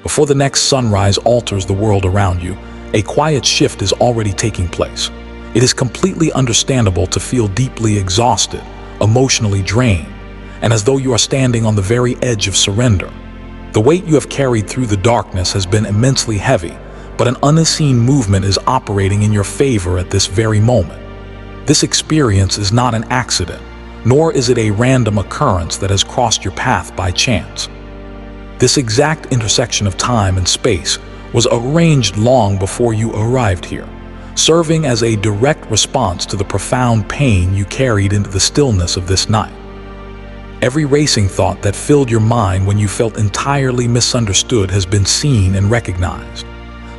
Before the next sunrise alters the world around you, a quiet shift is already taking place. It is completely understandable to feel deeply exhausted, emotionally drained, and as though you are standing on the very edge of surrender. The weight you have carried through the darkness has been immensely heavy, but an unseen movement is operating in your favor at this very moment. This experience is not an accident, nor is it a random occurrence that has crossed your path by chance. This exact intersection of time and space was arranged long before you arrived here, serving as a direct response to the profound pain you carried into the stillness of this night. Every racing thought that filled your mind when you felt entirely misunderstood has been seen and recognized.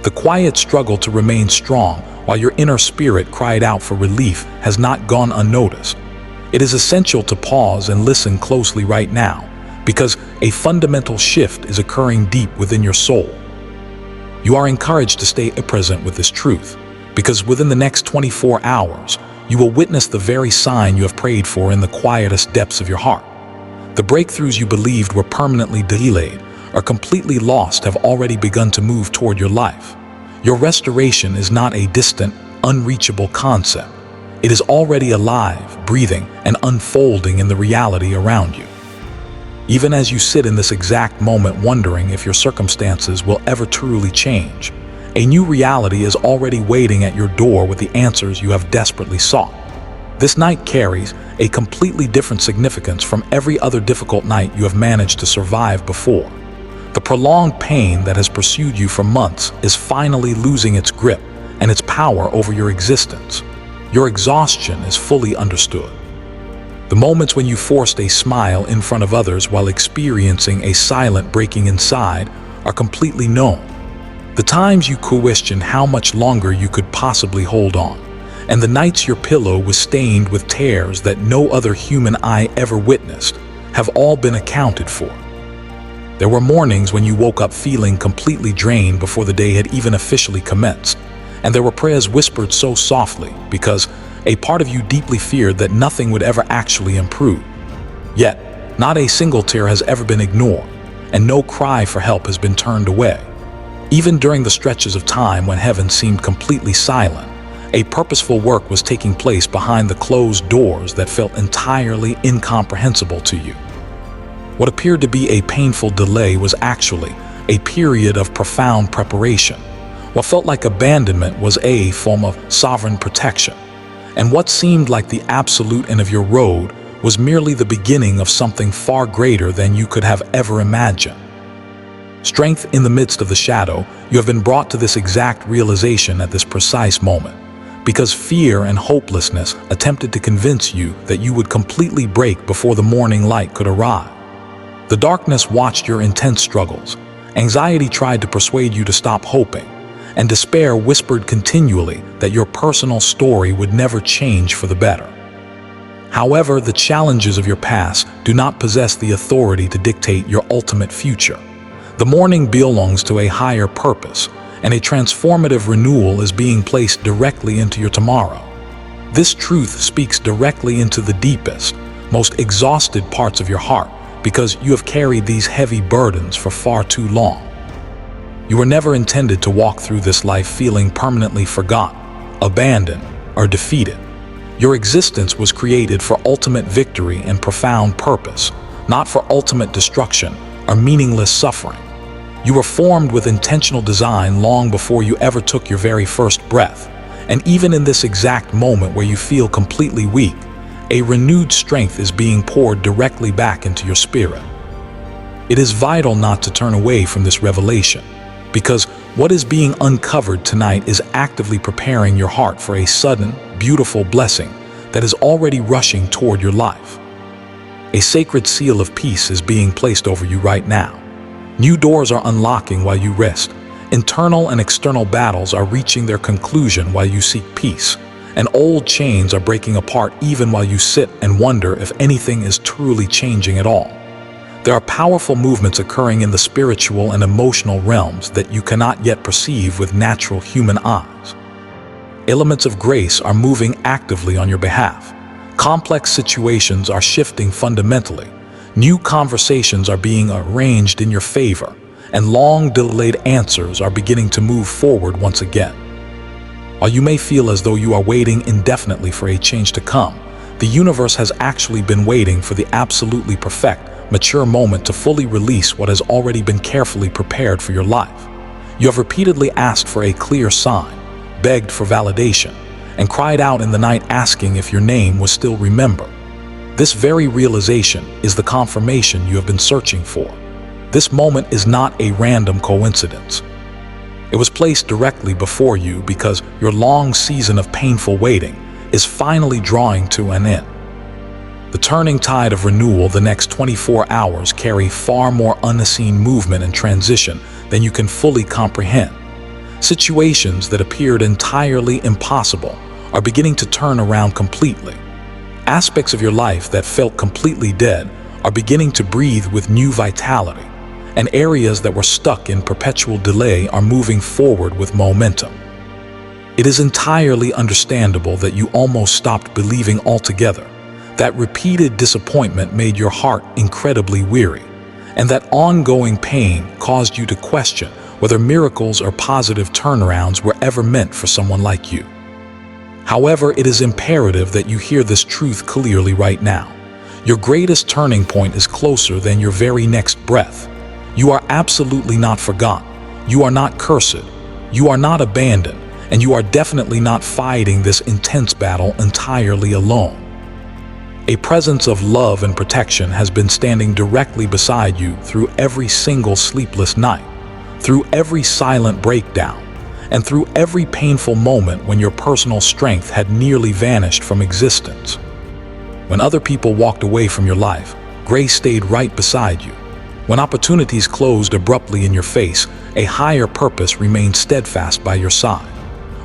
The quiet struggle to remain strong while your inner spirit cried out for relief has not gone unnoticed. It is essential to pause and listen closely right now, because a fundamental shift is occurring deep within your soul. You are encouraged to stay present with this truth, because within the next 24 hours, you will witness the very sign you have prayed for in the quietest depths of your heart. The breakthroughs you believed were permanently delayed or completely lost have already begun to move toward your life. Your restoration is not a distant, unreachable concept. It is already alive, breathing, and unfolding in the reality around you. Even as you sit in this exact moment wondering if your circumstances will ever truly change, a new reality is already waiting at your door with the answers you have desperately sought. This night carries a completely different significance from every other difficult night you have managed to survive before. The prolonged pain that has pursued you for months is finally losing its grip and its power over your existence. Your exhaustion is fully understood. The moments when you forced a smile in front of others while experiencing a silent breaking inside are completely known. The times you questioned how much longer you could possibly hold on, and the nights your pillow was stained with tears that no other human eye ever witnessed, have all been accounted for. There were mornings when you woke up feeling completely drained before the day had even officially commenced, and there were prayers whispered so softly because a part of you deeply feared that nothing would ever actually improve. Yet, not a single tear has ever been ignored, and no cry for help has been turned away. Even during the stretches of time when heaven seemed completely silent, a purposeful work was taking place behind the closed doors that felt entirely incomprehensible to you. What appeared to be a painful delay was actually a period of profound preparation. What felt like abandonment was a form of sovereign protection. And what seemed like the absolute end of your road was merely the beginning of something far greater than you could have ever imagined. Strength in the midst of the shadow, you have been brought to this exact realization at this precise moment, because fear and hopelessness attempted to convince you that you would completely break before the morning light could arrive. The darkness watched your intense struggles. Anxiety tried to persuade you to stop hoping, and despair whispered continually that your personal story would never change for the better. However, the challenges of your past do not possess the authority to dictate your ultimate future. The morning belongs to a higher purpose, and a transformative renewal is being placed directly into your tomorrow. This truth speaks directly into the deepest, most exhausted parts of your heart, because you have carried these heavy burdens for far too long. You were never intended to walk through this life feeling permanently forgotten, abandoned, or defeated. Your existence was created for ultimate victory and profound purpose, not for ultimate destruction or meaningless suffering. You were formed with intentional design long before you ever took your very first breath, and even in this exact moment where you feel completely weak, a renewed strength is being poured directly back into your spirit. It is vital not to turn away from this revelation, because what is being uncovered tonight is actively preparing your heart for a sudden, beautiful blessing that is already rushing toward your life. A sacred seal of peace is being placed over you right now. New doors are unlocking while you rest. Internal and external battles are reaching their conclusion while you seek peace, and old chains are breaking apart even while you sit and wonder if anything is truly changing at all. There are powerful movements occurring in the spiritual and emotional realms that you cannot yet perceive with natural human eyes. Elements of grace are moving actively on your behalf. Complex situations are shifting fundamentally. New conversations are being arranged in your favor, and long-delayed answers are beginning to move forward once again. While you may feel as though you are waiting indefinitely for a change to come, the universe has actually been waiting for the absolutely perfect, mature moment to fully release what has already been carefully prepared for your life. You have repeatedly asked for a clear sign, begged for validation, and cried out in the night asking if your name was still remembered. This very realization is the confirmation you have been searching for. This moment is not a random coincidence. It was placed directly before you because your long season of painful waiting is finally drawing to an end. The turning tide of renewal the next 24 hours carry far more unseen movement and transition than you can fully comprehend. Situations that appeared entirely impossible are beginning to turn around completely. Aspects of your life that felt completely dead are beginning to breathe with new vitality, and areas that were stuck in perpetual delay are moving forward with momentum. It is entirely understandable that you almost stopped believing altogether, that repeated disappointment made your heart incredibly weary, and that ongoing pain caused you to question whether miracles or positive turnarounds were ever meant for someone like you. However, it is imperative that you hear this truth clearly right now. Your greatest turning point is closer than your very next breath. You are absolutely not forgotten. You are not cursed. You are not abandoned. And you are definitely not fighting this intense battle entirely alone. A presence of love and protection has been standing directly beside you through every single sleepless night, through every silent breakdown, and through every painful moment when your personal strength had nearly vanished from existence. When other people walked away from your life, grace stayed right beside you. When opportunities closed abruptly in your face, a higher purpose remained steadfast by your side.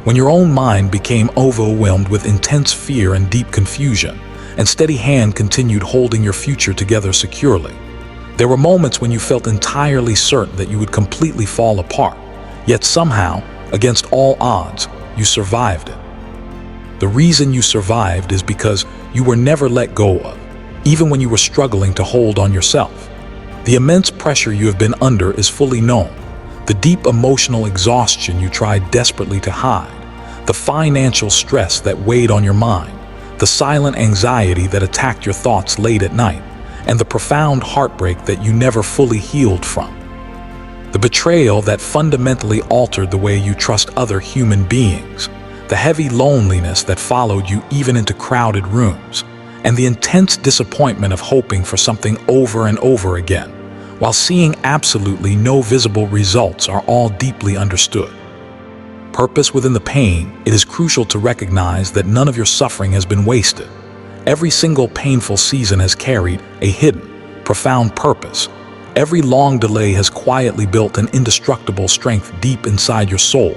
When your own mind became overwhelmed with intense fear and deep confusion, and steady hand continued holding your future together securely. There were moments when you felt entirely certain that you would completely fall apart, yet somehow, against all odds, you survived it. The reason you survived is because you were never let go of, even when you were struggling to hold on yourself. The immense pressure you have been under is fully known. The deep emotional exhaustion you tried desperately to hide, the financial stress that weighed on your mind, the silent anxiety that attacked your thoughts late at night, and the profound heartbreak that you never fully healed from. The betrayal that fundamentally altered the way you trust other human beings, the heavy loneliness that followed you even into crowded rooms, and the intense disappointment of hoping for something over and over again, while seeing absolutely no visible results, are all deeply understood. Purpose within the pain, it is crucial to recognize that none of your suffering has been wasted. Every single painful season has carried a hidden, profound purpose. Every long delay has quietly built an indestructible strength deep inside your soul,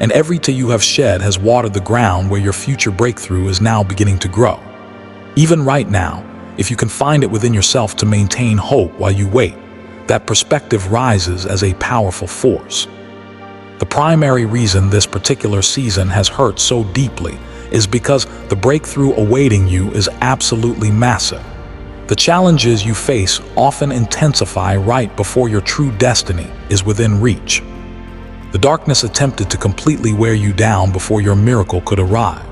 and every tear you have shed has watered the ground where your future breakthrough is now beginning to grow. Even right now, if you can find it within yourself to maintain hope while you wait, that perspective rises as a powerful force. The primary reason this particular season has hurt so deeply is because the breakthrough awaiting you is absolutely massive. The challenges you face often intensify right before your true destiny is within reach. The darkness attempted to completely wear you down before your miracle could arrive,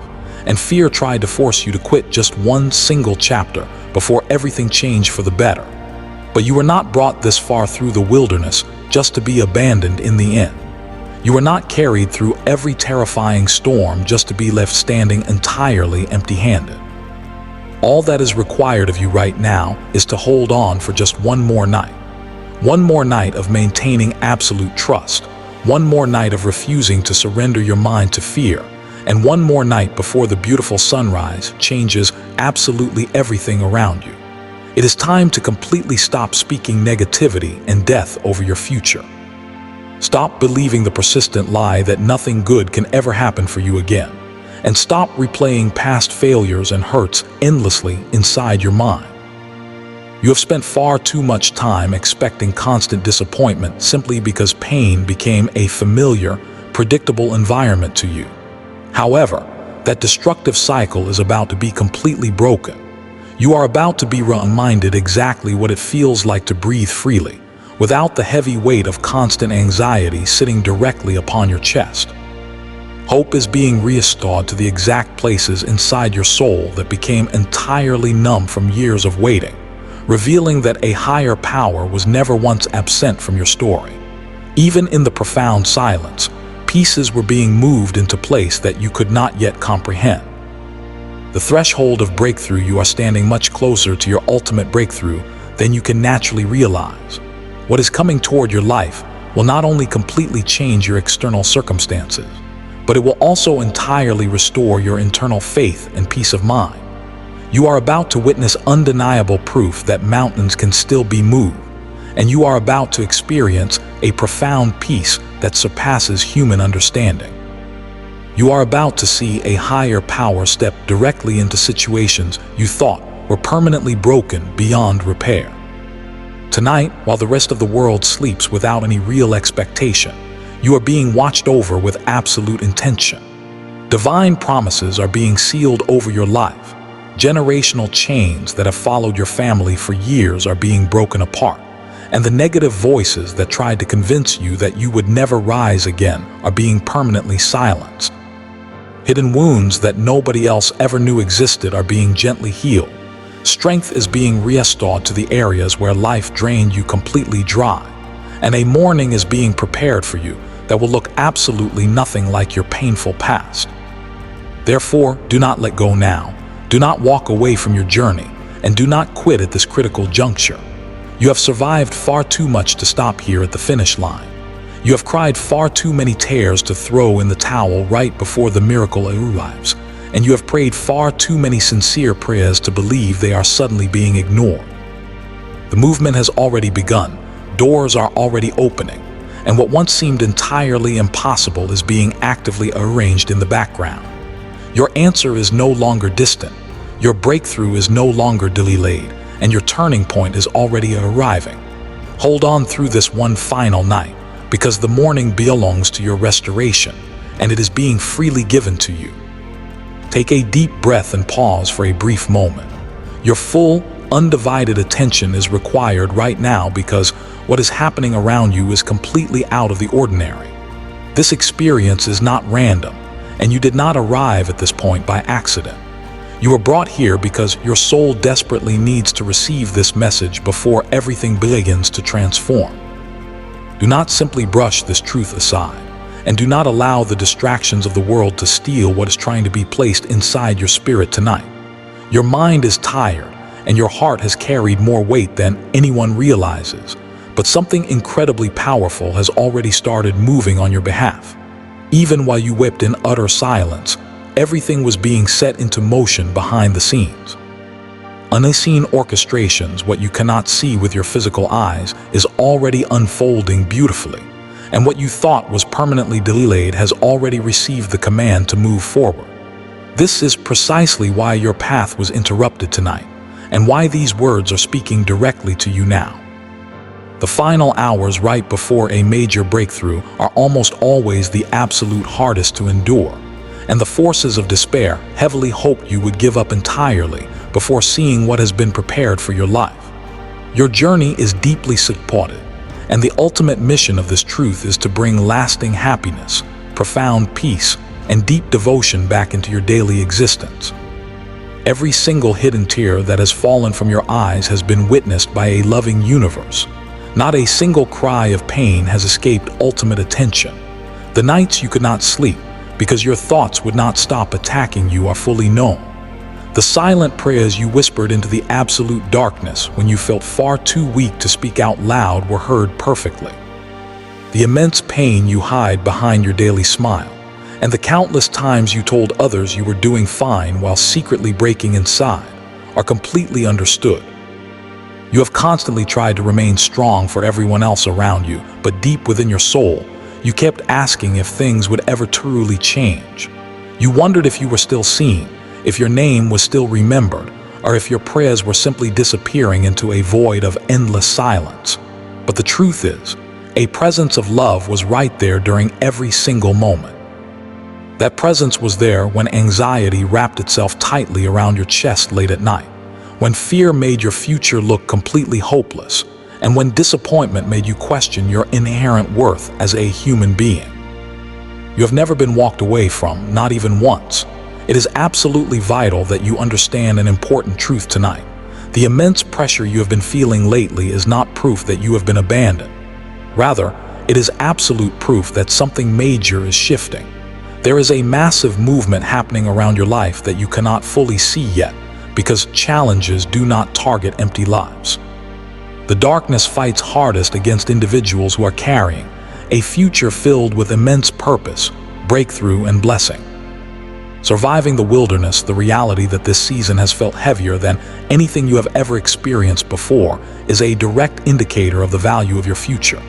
and fear tried to force you to quit just one single chapter before everything changed for the better. But you were not brought this far through the wilderness just to be abandoned in the end. You were not carried through every terrifying storm just to be left standing entirely empty-handed. All that is required of you right now is to hold on for just one more night. One more night of maintaining absolute trust. One more night of refusing to surrender your mind to fear. And one more night before the beautiful sunrise changes absolutely everything around you. It is time to completely stop speaking negativity and death over your future. Stop believing the persistent lie that nothing good can ever happen for you again, and stop replaying past failures and hurts endlessly inside your mind. You have spent far too much time expecting constant disappointment simply because pain became a familiar, predictable environment to you. However, that destructive cycle is about to be completely broken. You are about to be reminded exactly what it feels like to breathe freely, without the heavy weight of constant anxiety sitting directly upon your chest. Hope is being restored to the exact places inside your soul that became entirely numb from years of waiting, revealing that a higher power was never once absent from your story. Even in the profound silence, pieces were being moved into place that you could not yet comprehend. The threshold of breakthrough, you are standing much closer to your ultimate breakthrough than you can naturally realize. What is coming toward your life will not only completely change your external circumstances, but it will also entirely restore your internal faith and peace of mind. You are about to witness undeniable proof that mountains can still be moved, and you are about to experience a profound peace that surpasses human understanding. You are about to see a higher power step directly into situations you thought were permanently broken beyond repair. Tonight, while the rest of the world sleeps without any real expectation, you are being watched over with absolute intention. Divine promises are being sealed over your life. Generational chains that have followed your family for years are being broken apart, and the negative voices that tried to convince you that you would never rise again are being permanently silenced. Hidden wounds that nobody else ever knew existed are being gently healed. Strength is being restored to the areas where life drained you completely dry, and a morning is being prepared for you that will look absolutely nothing like your painful past. Therefore, do not let go now. Do not walk away from your journey, and do not quit at this critical juncture. You have survived far too much to stop here at the finish line. You have cried far too many tears to throw in the towel right before the miracle arrives, and you have prayed far too many sincere prayers to believe they are suddenly being ignored. The movement has already begun. Doors are already opening, and what once seemed entirely impossible is being actively arranged in the background. Your answer is no longer distant. Your breakthrough is no longer delayed, and your turning point is already arriving. Hold on through this one final night, because the morning belongs to your restoration, and it is being freely given to you. Take a deep breath and pause for a brief moment. Your full, undivided attention is required right now because what is happening around you is completely out of the ordinary. This experience is not random, and you did not arrive at this point by accident. You were brought here because your soul desperately needs to receive this message before everything begins to transform. Do not simply brush this truth aside, and do not allow the distractions of the world to steal what is trying to be placed inside your spirit tonight. Your mind is tired, and your heart has carried more weight than anyone realizes, but something incredibly powerful has already started moving on your behalf. Even while you wept in utter silence, everything was being set into motion behind the scenes. Unseen orchestrations, what you cannot see with your physical eyes, is already unfolding beautifully, and what you thought was permanently delayed has already received the command to move forward. This is precisely why your path was interrupted tonight, and why these words are speaking directly to you now. The final hours right before a major breakthrough are almost always the absolute hardest to endure, and the forces of despair heavily hoped you would give up entirely before seeing what has been prepared for your life. Your journey is deeply supported, and the ultimate mission of this truth is to bring lasting happiness, profound peace, and deep devotion back into your daily existence. Every single hidden tear that has fallen from your eyes has been witnessed by a loving universe. Not a single cry of pain has escaped ultimate attention. The nights you could not sleep because your thoughts would not stop attacking you are fully known. The silent prayers you whispered into the absolute darkness when you felt far too weak to speak out loud were heard perfectly. The immense pain you hide behind your daily smile, and the countless times you told others you were doing fine while secretly breaking inside, are completely understood. You have constantly tried to remain strong for everyone else around you, but deep within your soul, you kept asking if things would ever truly change. You wondered if you were still seen, if your name was still remembered, or if your prayers were simply disappearing into a void of endless silence. But the truth is, a presence of love was right there during every single moment. That presence was there when anxiety wrapped itself tightly around your chest late at night, when fear made your future look completely hopeless, and when disappointment made you question your inherent worth as a human being. You have never been walked away from, not even once. It is absolutely vital that you understand an important truth tonight. The immense pressure you have been feeling lately is not proof that you have been abandoned. Rather, it is absolute proof that something major is shifting. There is a massive movement happening around your life that you cannot fully see yet, because challenges do not target empty lives. The darkness fights hardest against individuals who are carrying a future filled with immense purpose, breakthrough, and blessing. Surviving the wilderness, the reality that this season has felt heavier than anything you have ever experienced before, is a direct indicator of the value of your future.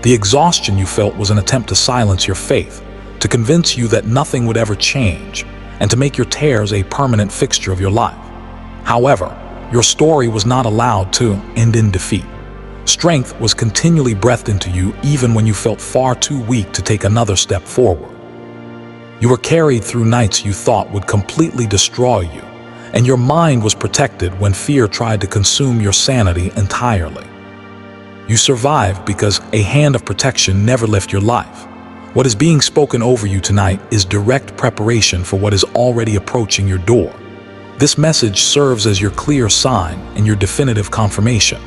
The exhaustion you felt was an attempt to silence your faith, to convince you that nothing would ever change, and to make your tears a permanent fixture of your life. However, your story was not allowed to end in defeat. Strength was continually breathed into you even when you felt far too weak to take another step forward. You were carried through nights you thought would completely destroy you, and your mind was protected when fear tried to consume your sanity entirely. You survived because a hand of protection never left your life. What is being spoken over you tonight is direct preparation for what is already approaching your door. This message serves as your clear sign and your definitive confirmation.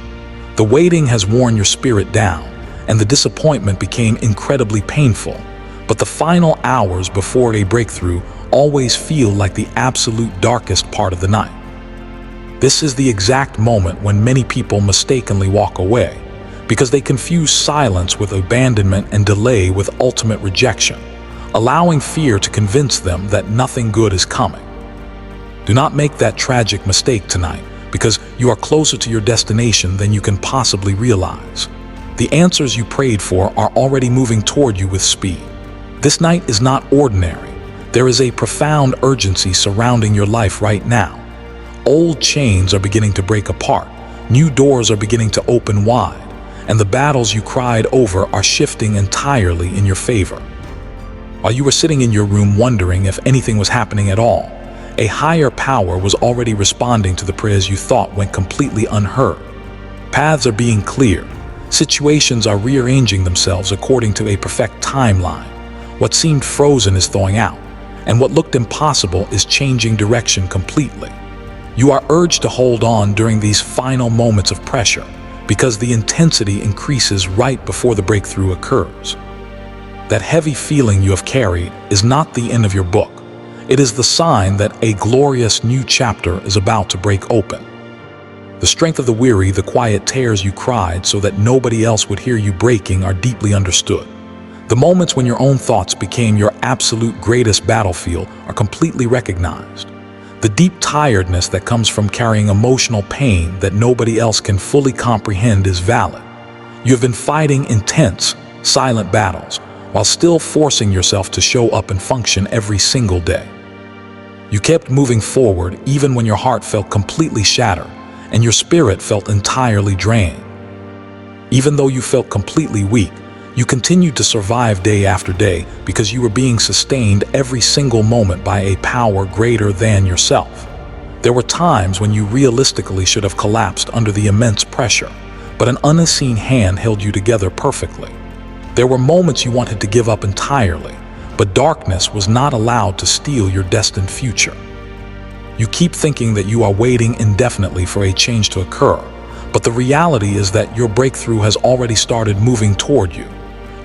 The waiting has worn your spirit down, and the disappointment became incredibly painful. But the final hours before a breakthrough always feel like the absolute darkest part of the night. This is the exact moment when many people mistakenly walk away, because they confuse silence with abandonment and delay with ultimate rejection, allowing fear to convince them that nothing good is coming. Do not make that tragic mistake tonight, because you are closer to your destination than you can possibly realize. The answers you prayed for are already moving toward you with speed. This night is not ordinary. There is a profound urgency surrounding your life right now. Old chains are beginning to break apart, new doors are beginning to open wide, and the battles you cried over are shifting entirely in your favor. While you were sitting in your room wondering if anything was happening at all, a higher power was already responding to the prayers you thought went completely unheard. Paths are being cleared, situations are rearranging themselves according to a perfect timeline. What seemed frozen is thawing out, and what looked impossible is changing direction completely. You are urged to hold on during these final moments of pressure, because the intensity increases right before the breakthrough occurs. That heavy feeling you have carried is not the end of your book. It is the sign that a glorious new chapter is about to break open. The strength of the weary, the quiet tears you cried so that nobody else would hear you breaking, are deeply understood. The moments when your own thoughts became your absolute greatest battlefield are completely recognized. The deep tiredness that comes from carrying emotional pain that nobody else can fully comprehend is valid. You have been fighting intense, silent battles while still forcing yourself to show up and function every single day. You kept moving forward even when your heart felt completely shattered and your spirit felt entirely drained. Even though you felt completely weak, you continued to survive day after day because you were being sustained every single moment by a power greater than yourself. There were times when you realistically should have collapsed under the immense pressure, but an unseen hand held you together perfectly. There were moments you wanted to give up entirely, but darkness was not allowed to steal your destined future. You keep thinking that you are waiting indefinitely for a change to occur, but the reality is that your breakthrough has already started moving toward you.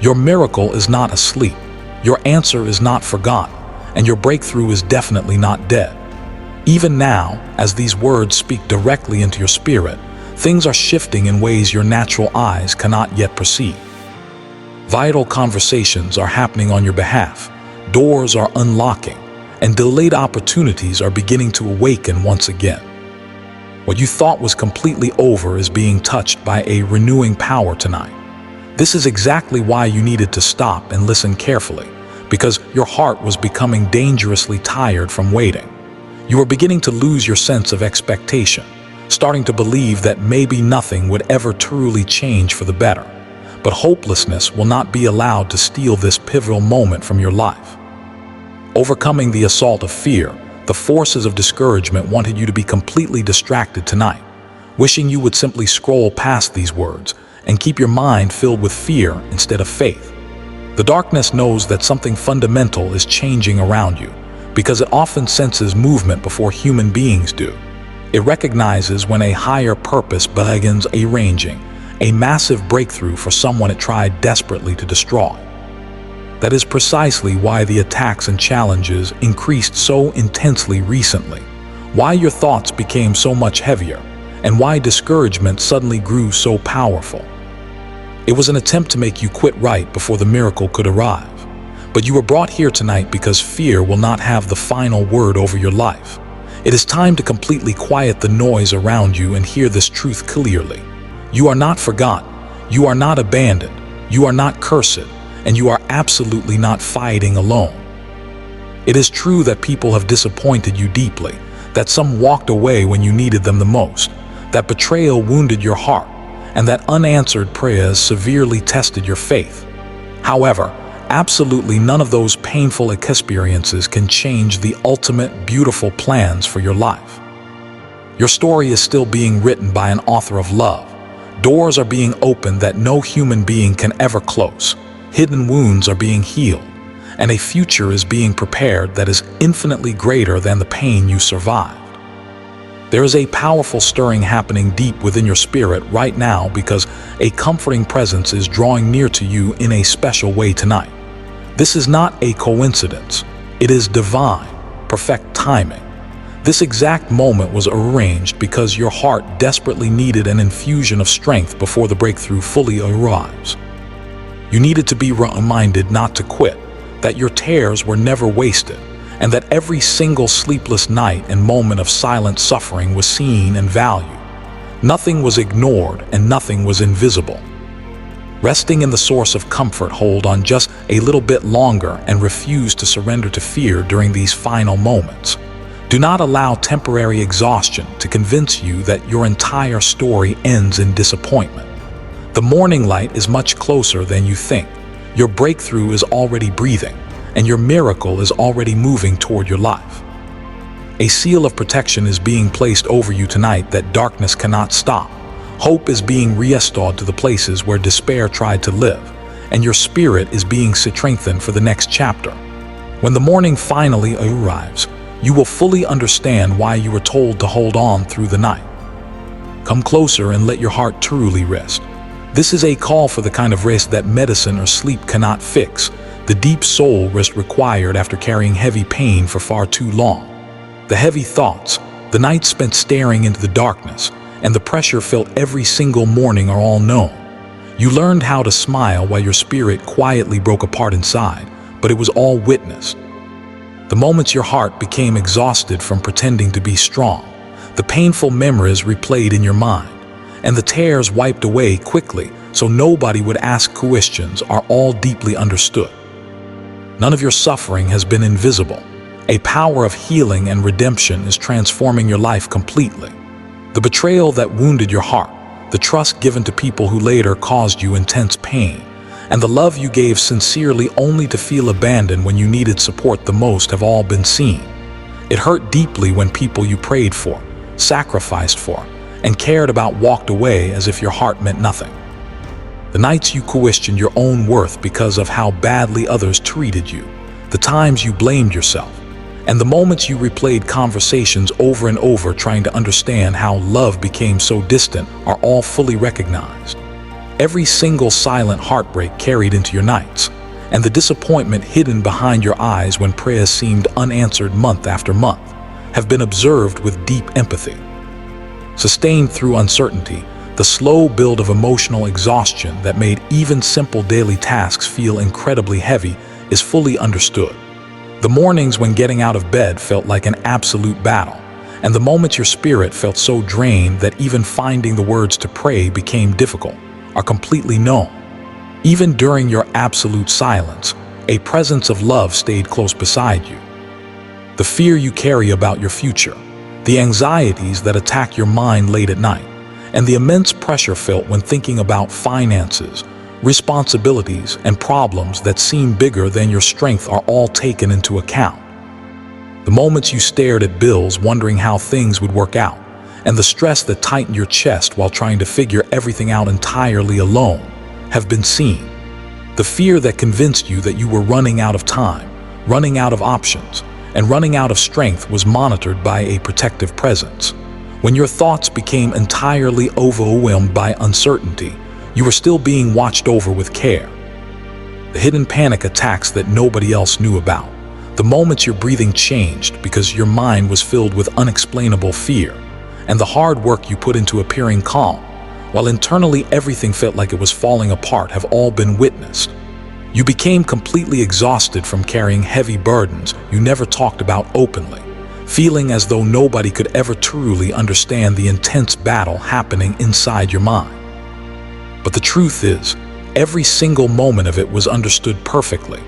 Your miracle is not asleep, your answer is not forgotten, and your breakthrough is definitely not dead. Even now, as these words speak directly into your spirit, things are shifting in ways your natural eyes cannot yet perceive. Vital conversations are happening on your behalf, doors are unlocking, and delayed opportunities are beginning to awaken once again. What you thought was completely over is being touched by a renewing power tonight. This is exactly why you needed to stop and listen carefully, because your heart was becoming dangerously tired from waiting. You were beginning to lose your sense of expectation, starting to believe that maybe nothing would ever truly change for the better. But hopelessness will not be allowed to steal this pivotal moment from your life. Overcoming the assault of fear, the forces of discouragement wanted you to be completely distracted tonight, wishing you would simply scroll past these words, and keep your mind filled with fear instead of faith. The darkness knows that something fundamental is changing around you, because it often senses movement before human beings do. It recognizes when a higher purpose begins arranging a massive breakthrough for someone it tried desperately to destroy. That is precisely why the attacks and challenges increased so intensely recently, why your thoughts became so much heavier, and why discouragement suddenly grew so powerful. It was an attempt to make you quit right before the miracle could arrive. But you were brought here tonight because fear will not have the final word over your life. It is time to completely quiet the noise around you and hear this truth clearly. You are not forgotten, you are not abandoned, you are not cursed, and you are absolutely not fighting alone. It is true that people have disappointed you deeply, that some walked away when you needed them the most, that betrayal wounded your heart, and that unanswered prayers severely tested your faith. However, absolutely none of those painful experiences can change the ultimate beautiful plans for your life. Your story is still being written by an author of love. Doors are being opened that no human being can ever close. Hidden wounds are being healed, and a future is being prepared that is infinitely greater than the pain you survived. There is a powerful stirring happening deep within your spirit right now because a comforting presence is drawing near to you in a special way tonight. This is not a coincidence. It is divine, perfect timing. This exact moment was arranged because your heart desperately needed an infusion of strength before the breakthrough fully arrives. You needed to be reminded not to quit, that your tears were never wasted, and that every single sleepless night and moment of silent suffering was seen and valued. Nothing was ignored and nothing was invisible. Resting in the source of comfort, hold on just a little bit longer and refuse to surrender to fear during these final moments. Do not allow temporary exhaustion to convince you that your entire story ends in disappointment. The morning light is much closer than you think. Your breakthrough is already breathing, and your miracle is already moving toward your life. A seal of protection is being placed over you tonight that darkness cannot stop. Hope is being restored to the places where despair tried to live, and your spirit is being strengthened for the next chapter. When the morning finally arrives, you will fully understand why you were told to hold on through the night. Come closer and let your heart truly rest. This is a call for the kind of rest that medicine or sleep cannot fix, the deep soul rest required after carrying heavy pain for far too long. The heavy thoughts, the nights spent staring into the darkness, and the pressure felt every single morning are all known. You learned how to smile while your spirit quietly broke apart inside, but it was all witnessed. The moments your heart became exhausted from pretending to be strong, the painful memories replayed in your mind, and the tears wiped away quickly so nobody would ask questions are all deeply understood. None of your suffering has been invisible. A power of healing and redemption is transforming your life completely. The betrayal that wounded your heart, the trust given to people who later caused you intense pain, and the love you gave sincerely only to feel abandoned when you needed support the most have all been seen. It hurt deeply when people you prayed for, sacrificed for, and cared about walked away as if your heart meant nothing. The nights you questioned your own worth because of how badly others treated you, the times you blamed yourself, and the moments you replayed conversations over and over trying to understand how love became so distant are all fully recognized. Every single silent heartbreak carried into your nights, and the disappointment hidden behind your eyes when prayers seemed unanswered month after month, have been observed with deep empathy. Sustained through uncertainty, the slow build of emotional exhaustion that made even simple daily tasks feel incredibly heavy is fully understood. The mornings when getting out of bed felt like an absolute battle, and the moments your spirit felt so drained that even finding the words to pray became difficult, are completely known. Even during your absolute silence, a presence of love stayed close beside you. The fear you carry about your future, the anxieties that attack your mind late at night, and the immense pressure felt when thinking about finances, responsibilities, and problems that seem bigger than your strength are all taken into account. The moments you stared at bills wondering how things would work out, and the stress that tightened your chest while trying to figure everything out entirely alone have been seen. The fear that convinced you that you were running out of time, running out of options, and running out of strength was monitored by a protective presence. When your thoughts became entirely overwhelmed by uncertainty, you were still being watched over with care. The hidden panic attacks that nobody else knew about. The moments your breathing changed because your mind was filled with unexplainable fear, and the hard work you put into appearing calm, while internally everything felt like it was falling apart, have all been witnessed. You became completely exhausted from carrying heavy burdens you never talked about openly, feeling as though nobody could ever truly understand the intense battle happening inside your mind. But the truth is, every single moment of it was understood perfectly.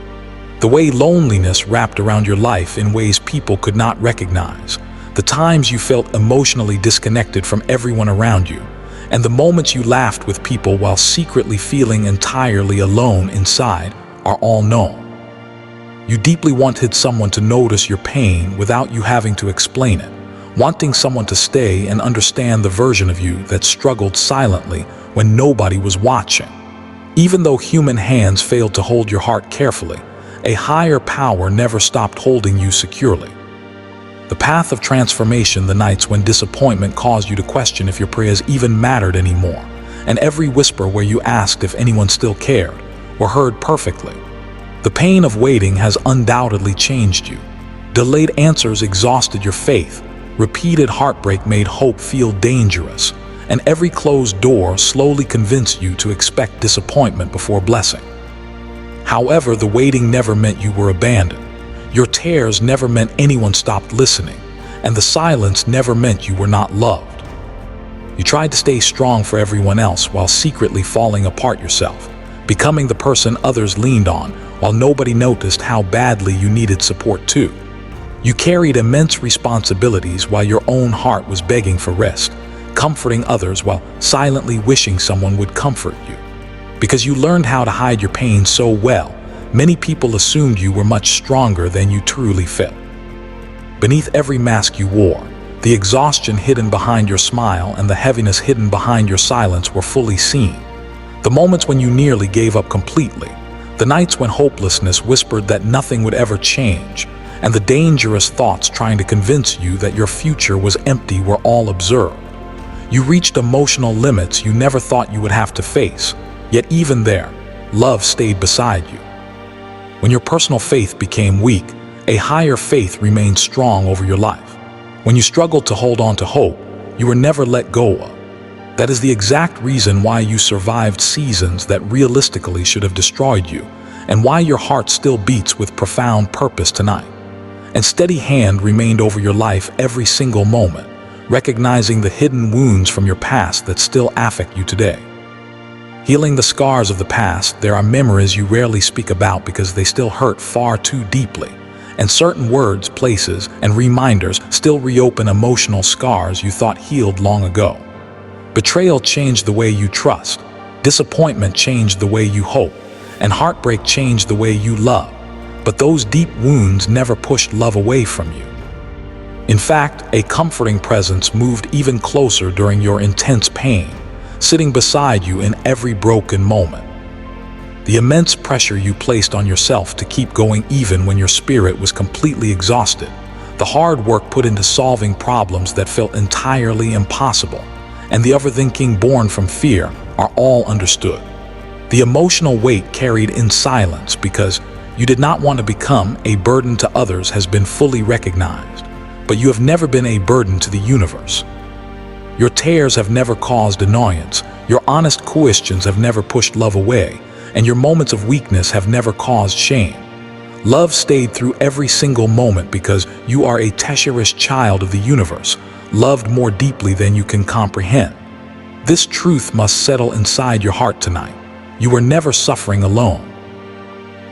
The way loneliness wrapped around your life in ways people could not recognize, the times you felt emotionally disconnected from everyone around you, and the moments you laughed with people while secretly feeling entirely alone inside are all known. You deeply wanted someone to notice your pain without you having to explain it, wanting someone to stay and understand the version of you that struggled silently when nobody was watching. Even though human hands failed to hold your heart carefully, a higher power never stopped holding you securely. The path of transformation, the nights when disappointment caused you to question if your prayers even mattered anymore, and every whisper where you asked if anyone still cared, were heard perfectly. The pain of waiting has undoubtedly changed you. Delayed answers exhausted your faith, repeated heartbreak made hope feel dangerous, and every closed door slowly convinced you to expect disappointment before blessing. However, the waiting never meant you were abandoned. Your tears never meant anyone stopped listening, and the silence never meant you were not loved. You tried to stay strong for everyone else while secretly falling apart yourself, becoming the person others leaned on while nobody noticed how badly you needed support too. You carried immense responsibilities while your own heart was begging for rest, comforting others while silently wishing someone would comfort you. Because you learned how to hide your pain so well, many people assumed you were much stronger than you truly felt. Beneath every mask you wore, the exhaustion hidden behind your smile and the heaviness hidden behind your silence were fully seen. The moments when you nearly gave up completely, the nights when hopelessness whispered that nothing would ever change, and the dangerous thoughts trying to convince you that your future was empty were all observed. You reached emotional limits you never thought you would have to face, yet even there, love stayed beside you. When your personal faith became weak, a higher faith remained strong over your life. When you struggled to hold on to hope, you were never let go of. That is the exact reason why you survived seasons that realistically should have destroyed you, and why your heart still beats with profound purpose tonight. And steady hand remained over your life every single moment, recognizing the hidden wounds from your past that still affect you today. Healing the scars of the past, there are memories you rarely speak about because they still hurt far too deeply, and certain words, places, and reminders still reopen emotional scars you thought healed long ago. Betrayal changed the way you trust, disappointment changed the way you hope, and heartbreak changed the way you love, but those deep wounds never pushed love away from you. In fact, a comforting presence moved even closer during your intense pain, sitting beside you in every broken moment. The immense pressure you placed on yourself to keep going even when your spirit was completely exhausted, the hard work put into solving problems that felt entirely impossible, and the overthinking born from fear are all understood. The emotional weight carried in silence because you did not want to become a burden to others has been fully recognized, but you have never been a burden to the universe. Your tears have never caused annoyance, your honest questions have never pushed love away, and your moments of weakness have never caused shame. Love stayed through every single moment because you are a treacherous child of the universe, loved more deeply than you can comprehend. This truth must settle inside your heart tonight. You were never suffering alone.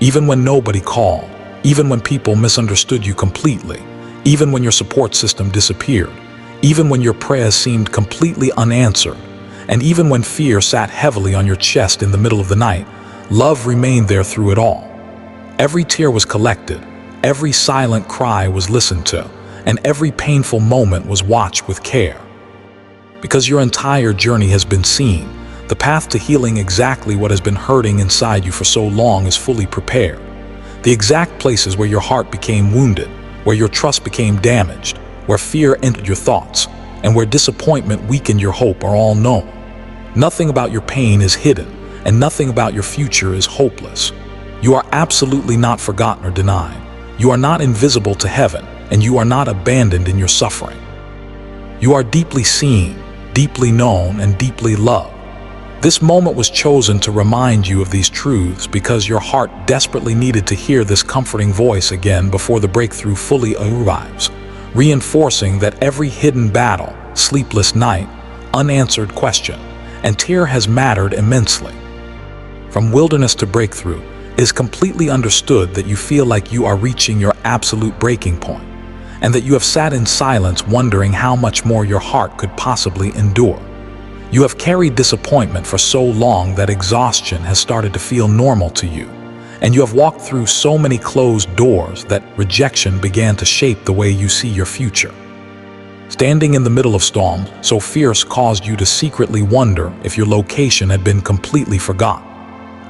Even when nobody called, even when people misunderstood you completely, even when your support system disappeared, even when your prayers seemed completely unanswered, and even when fear sat heavily on your chest in the middle of the night, love remained there through it all. Every tear was collected, every silent cry was listened to, and every painful moment was watched with care. Because your entire journey has been seen, the path to healing exactly what has been hurting inside you for so long is fully prepared. The exact places where your heart became wounded, where your trust became damaged, where fear entered your thoughts, and where disappointment weakened your hope are all known. Nothing about your pain is hidden, and nothing about your future is hopeless. You are absolutely not forgotten or denied. You are not invisible to heaven, and you are not abandoned in your suffering. You are deeply seen, deeply known, and deeply loved. This moment was chosen to remind you of these truths because your heart desperately needed to hear this comforting voice again before the breakthrough fully arrives, reinforcing that every hidden battle, sleepless night, unanswered question, and tear has mattered immensely. From wilderness to breakthrough, it is completely understood that you feel like you are reaching your absolute breaking point, and that you have sat in silence wondering how much more your heart could possibly endure. You have carried disappointment for so long that exhaustion has started to feel normal to you, and you have walked through so many closed doors that rejection began to shape the way you see your future. Standing in the middle of storms so fierce caused you to secretly wonder if your location had been completely forgotten.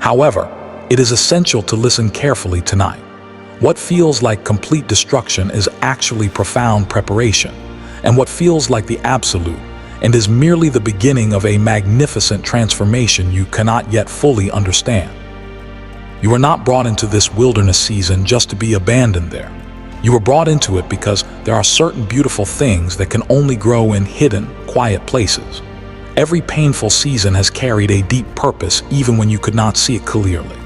However, it is essential to listen carefully tonight. What feels like complete destruction is actually profound preparation, and what feels like the absolute and is merely the beginning of a magnificent transformation you cannot yet fully understand. You were not brought into this wilderness season just to be abandoned there. You were brought into it because there are certain beautiful things that can only grow in hidden, quiet places. Every painful season has carried a deep purpose even when you could not see it clearly.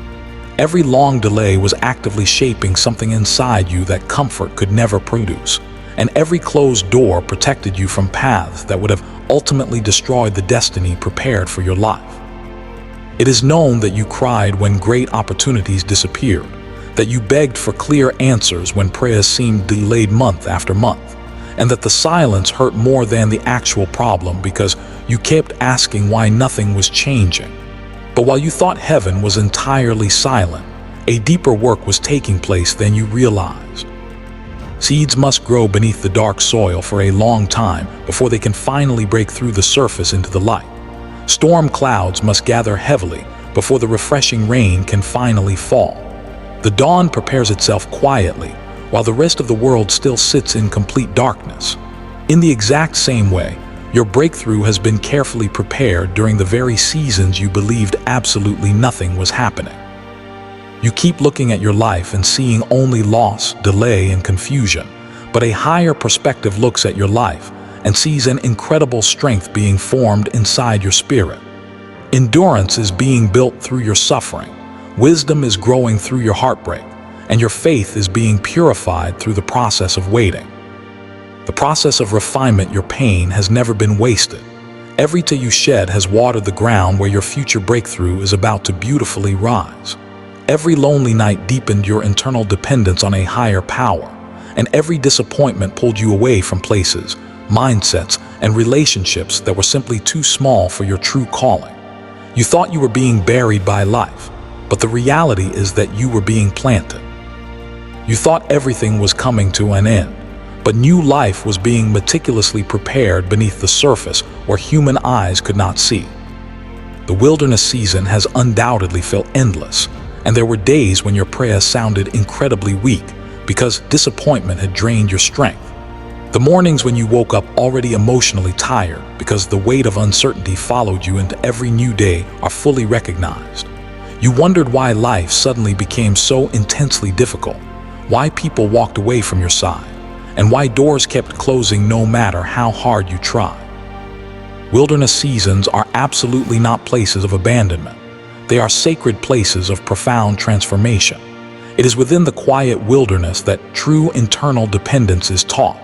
Every long delay was actively shaping something inside you that comfort could never produce, and every closed door protected you from paths that would have ultimately destroyed the destiny prepared for your life. It is known that you cried when great opportunities disappeared, that you begged for clear answers when prayers seemed delayed month after month, and that the silence hurt more than the actual problem because you kept asking why nothing was changing. But while you thought heaven was entirely silent, a deeper work was taking place than you realized. Seeds must grow beneath the dark soil for a long time before they can finally break through the surface into the light. Storm clouds must gather heavily before the refreshing rain can finally fall. The dawn prepares itself quietly, while the rest of the world still sits in complete darkness. In the exact same way, your breakthrough has been carefully prepared during the very seasons you believed absolutely nothing was happening. You keep looking at your life and seeing only loss, delay, and confusion, but a higher perspective looks at your life and sees an incredible strength being formed inside your spirit. Endurance is being built through your suffering, wisdom is growing through your heartbreak, and your faith is being purified through the process of waiting. The process of refinement, your pain has never been wasted. Every tear you shed has watered the ground where your future breakthrough is about to beautifully rise. Every lonely night deepened your internal dependence on a higher power, and every disappointment pulled you away from places, mindsets, and relationships that were simply too small for your true calling. You thought you were being buried by life, but the reality is that you were being planted. You thought everything was coming to an end, but new life was being meticulously prepared beneath the surface where human eyes could not see. The wilderness season has undoubtedly felt endless, and there were days when your prayers sounded incredibly weak because disappointment had drained your strength. The mornings when you woke up already emotionally tired because the weight of uncertainty followed you into every new day are fully recognized. You wondered why life suddenly became so intensely difficult, why people walked away from your side, and why doors kept closing no matter how hard you tried. Wilderness seasons are absolutely not places of abandonment. They are sacred places of profound transformation. It is within the quiet wilderness that true internal dependence is taught,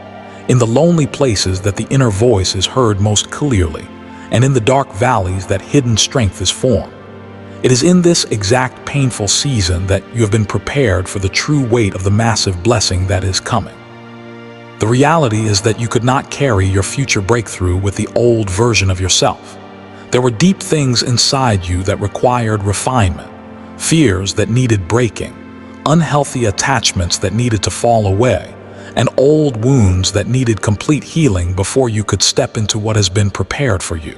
in the lonely places that the inner voice is heard most clearly, and in the dark valleys that hidden strength is formed. It is in this exact painful season that you have been prepared for the true weight of the massive blessing that is coming. The reality is that you could not carry your future breakthrough with the old version of yourself. There were deep things inside you that required refinement, fears that needed breaking, unhealthy attachments that needed to fall away, and old wounds that needed complete healing before you could step into what has been prepared for you.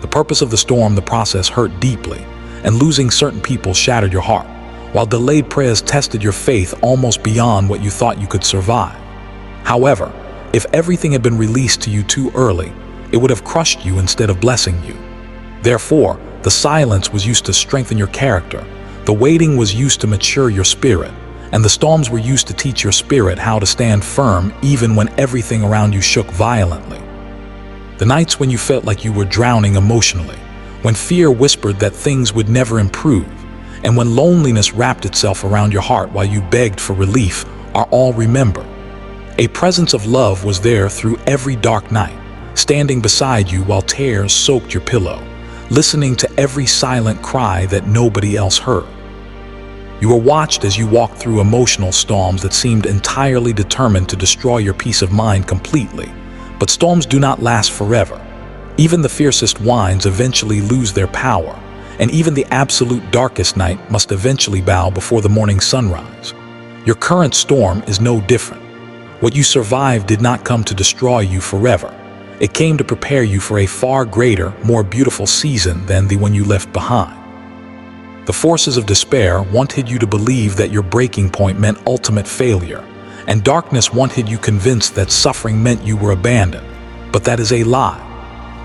The purpose of the storm, the process, hurt deeply, and losing certain people shattered your heart, while delayed prayers tested your faith almost beyond what you thought you could survive. However, if everything had been released to you too early, it would have crushed you instead of blessing you. Therefore, the silence was used to strengthen your character, the waiting was used to mature your spirit, and the storms were used to teach your spirit how to stand firm even when everything around you shook violently. The nights when you felt like you were drowning emotionally, when fear whispered that things would never improve, and when loneliness wrapped itself around your heart while you begged for relief, are all remembered. A presence of love was there through every dark night, standing beside you while tears soaked your pillow, listening to every silent cry that nobody else heard. You were watched as you walked through emotional storms that seemed entirely determined to destroy your peace of mind completely. But storms do not last forever. Even the fiercest winds eventually lose their power, and even the absolute darkest night must eventually bow before the morning sunrise. Your current storm is no different. What you survived did not come to destroy you forever. It came to prepare you for a far greater, more beautiful season than the one you left behind. The forces of despair wanted you to believe that your breaking point meant ultimate failure, and darkness wanted you convinced that suffering meant you were abandoned. But that is a lie.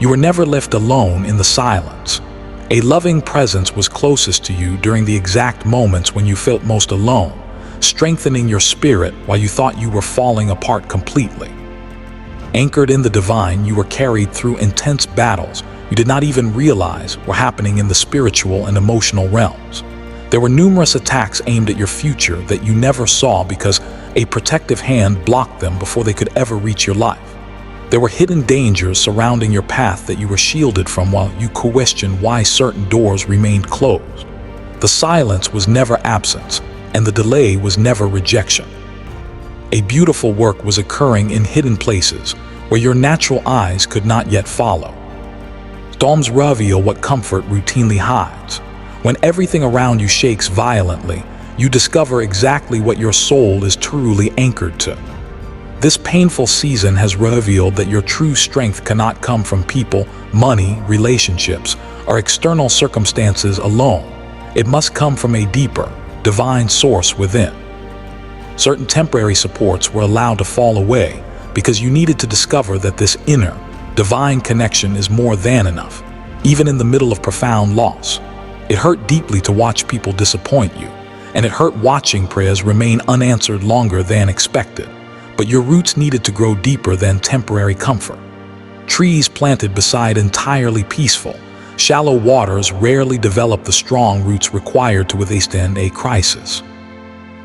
You were never left alone in the silence. A loving presence was closest to you during the exact moments when you felt most alone, strengthening your spirit while you thought you were falling apart completely. Anchored in the divine, you were carried through intense battles you did not even realize were happening in the spiritual and emotional realms. There were numerous attacks aimed at your future that you never saw because a protective hand blocked them before they could ever reach your life. There were hidden dangers surrounding your path that you were shielded from while you questioned why certain doors remained closed. The silence was never absence, and the delay was never rejection. A beautiful work was occurring in hidden places where your natural eyes could not yet follow. Storms reveal what comfort routinely hides. When everything around you shakes violently, you discover exactly what your soul is truly anchored to. This painful season has revealed that your true strength cannot come from people, money, relationships, or external circumstances alone. It must come from a deeper, divine source within. Certain temporary supports were allowed to fall away because you needed to discover that this inner, divine connection is more than enough, even in the middle of profound loss. It hurt deeply to watch people disappoint you, and it hurt watching prayers remain unanswered longer than expected. But your roots needed to grow deeper than temporary comfort. Trees planted beside entirely peaceful, shallow waters rarely develop the strong roots required to withstand a crisis.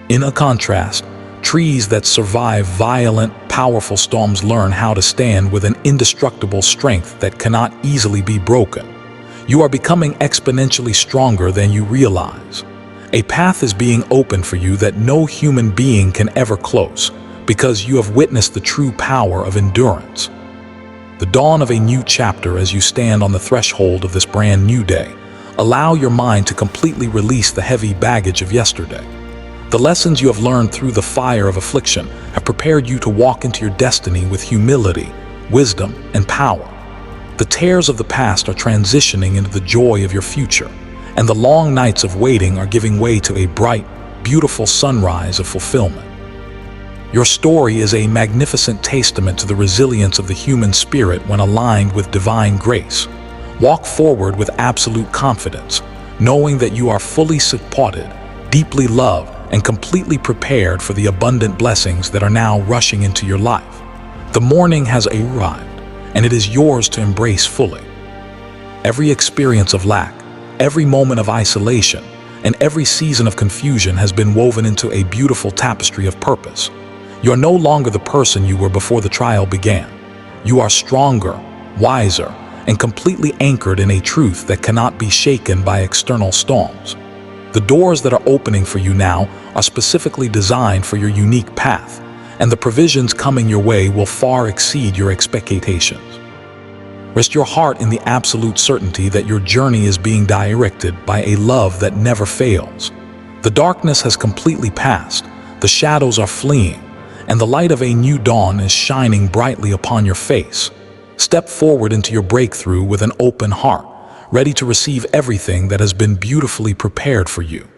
In a contrast, trees that survive violent, powerful storms learn how to stand with an indestructible strength that cannot easily be broken. You are becoming exponentially stronger than you realize. A path is being opened for you that no human being can ever close, because you have witnessed the true power of endurance. The dawn of a new chapter as you stand on the threshold of this brand new day. Allow your mind to completely release the heavy baggage of yesterday. The lessons you have learned through the fire of affliction have prepared you to walk into your destiny with humility, wisdom, and power. The tears of the past are transitioning into the joy of your future, and the long nights of waiting are giving way to a bright, beautiful sunrise of fulfillment. Your story is a magnificent testament to the resilience of the human spirit when aligned with divine grace. Walk forward with absolute confidence, knowing that you are fully supported, deeply loved, and completely prepared for the abundant blessings that are now rushing into your life. The morning has arrived, and it is yours to embrace fully. Every experience of lack, every moment of isolation, and every season of confusion has been woven into a beautiful tapestry of purpose. You are no longer the person you were before the trial began. You are stronger, wiser, and completely anchored in a truth that cannot be shaken by external storms. The doors that are opening for you now are specifically designed for your unique path, and the provisions coming your way will far exceed your expectations. Rest your heart in the absolute certainty that your journey is being directed by a love that never fails. The darkness has completely passed, the shadows are fleeing, and the light of a new dawn is shining brightly upon your face. Step forward into your breakthrough with an open heart, ready to receive everything that has been beautifully prepared for you.